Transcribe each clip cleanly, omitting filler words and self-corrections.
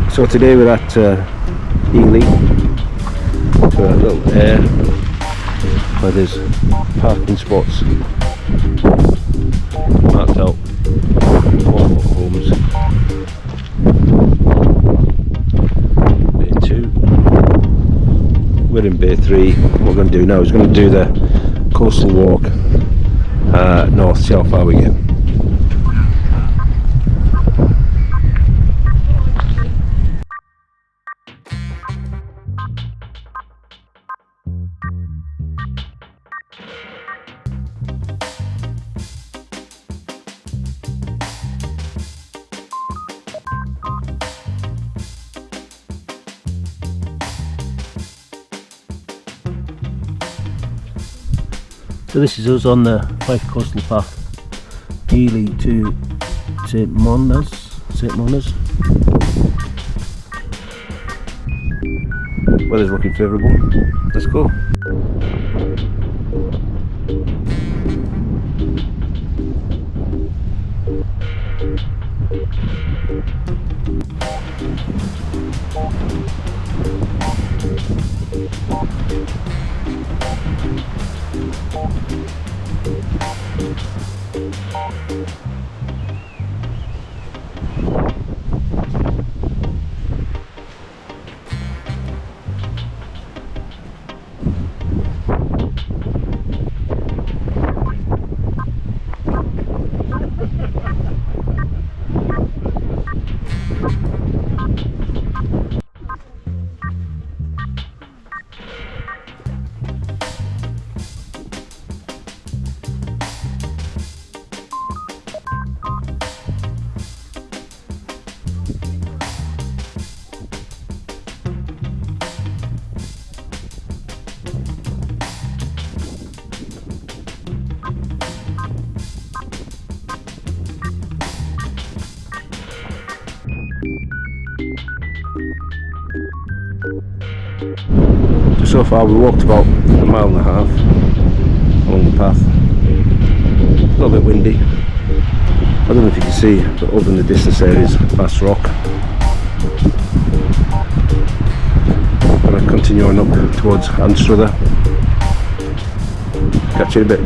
So today we're at Elie for a little air where there's parking spots marked out, 1-foot homes. Bay 2. We're in Bay 3. What we're going to do now is going to do the coastal walk north, see how far we get. So this is us on the Fife Coastal Path, Elie to St Moniz. Weather's looking favourable. Let's go. So far we walked about 1.5 miles along the path. A little bit windy. I don't know if you can see, but over in the distance there is Bass Rock. I'm going to continue on up towards Anstruther. Catch you in a bit.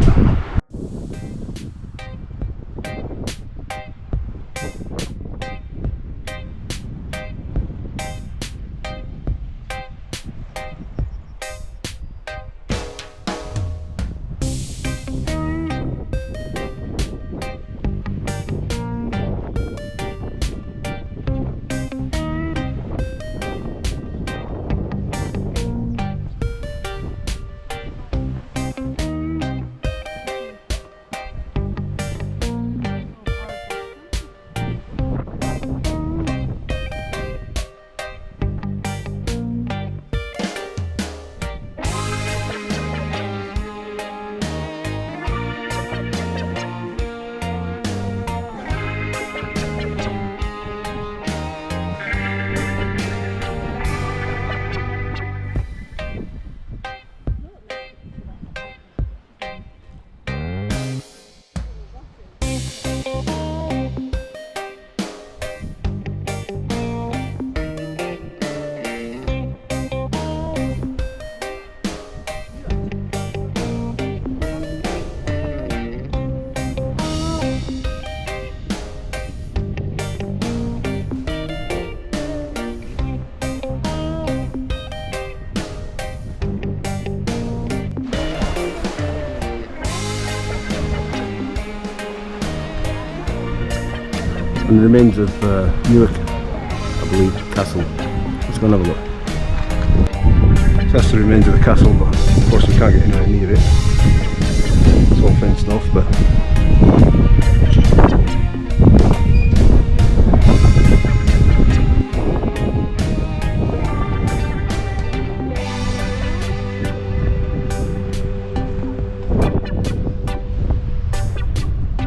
And the remains of Newark, I believe, castle. Let's go and have a look. So that's the remains of the castle, but of course we can't get anywhere near it. It's all fenced off, but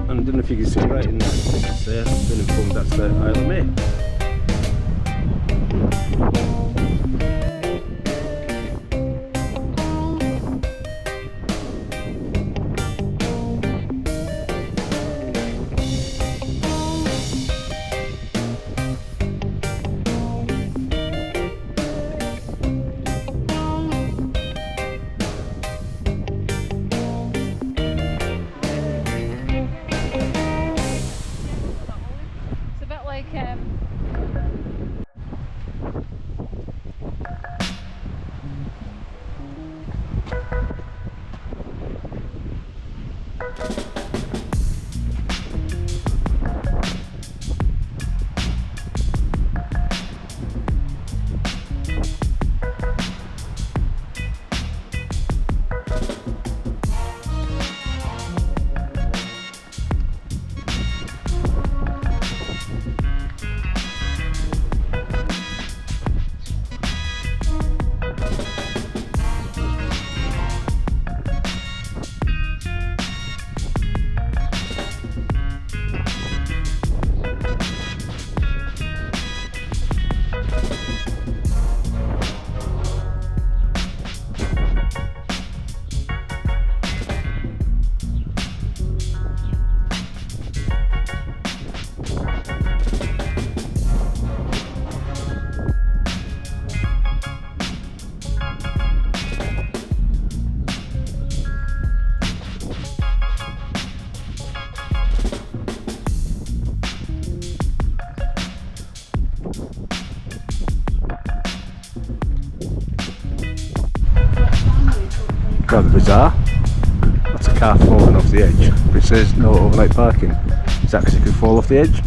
and I don't know if you can see right in there, it's there, I've been informed that's the Isle of May. rather bizarre. That's a car falling off the edge, but it says no overnight parking. Is that because it could fall off the edge?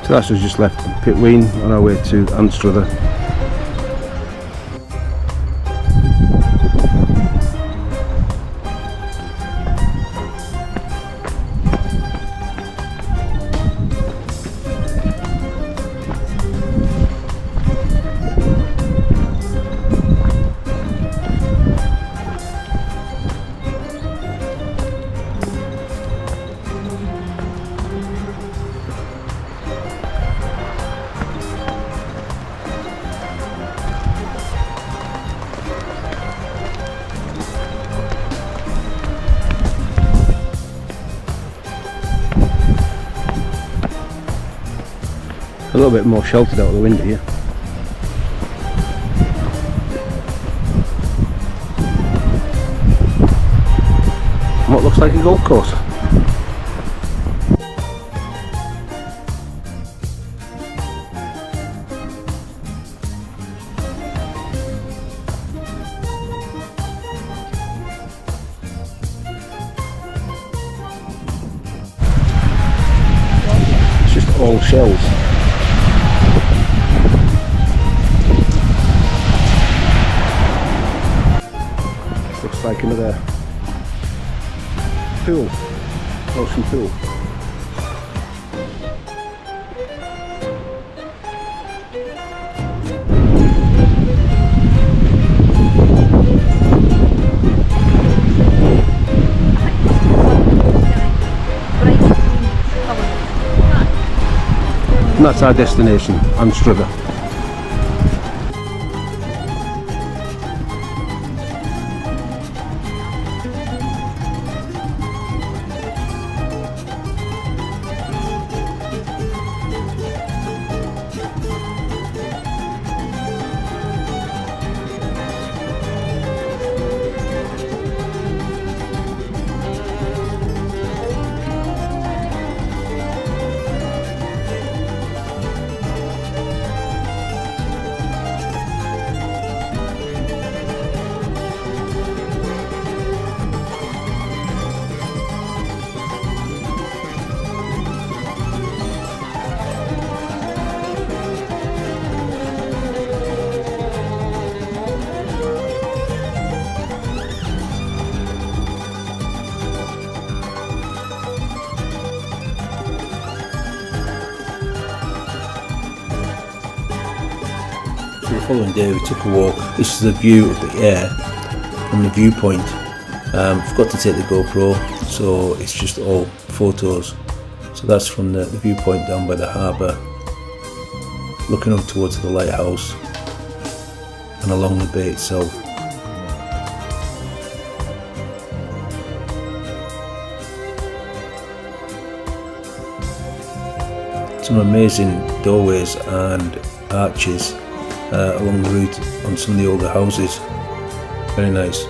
So that's us just left Pitween on our way to Anstruther. A little bit more sheltered out of the wind here. What looks like a golf course. It's just all shells. Looks like another pool, ocean pool. And that's our destination, Anstruther. following day we took a walk. This is the view of the Aire from the viewpoint. Forgot to take the GoPro, so it's just all photos. So that's from the viewpoint down by the harbour, looking up towards the lighthouse and along the bay itself. Some amazing doorways and arches along the route on some of the older houses. Very nice.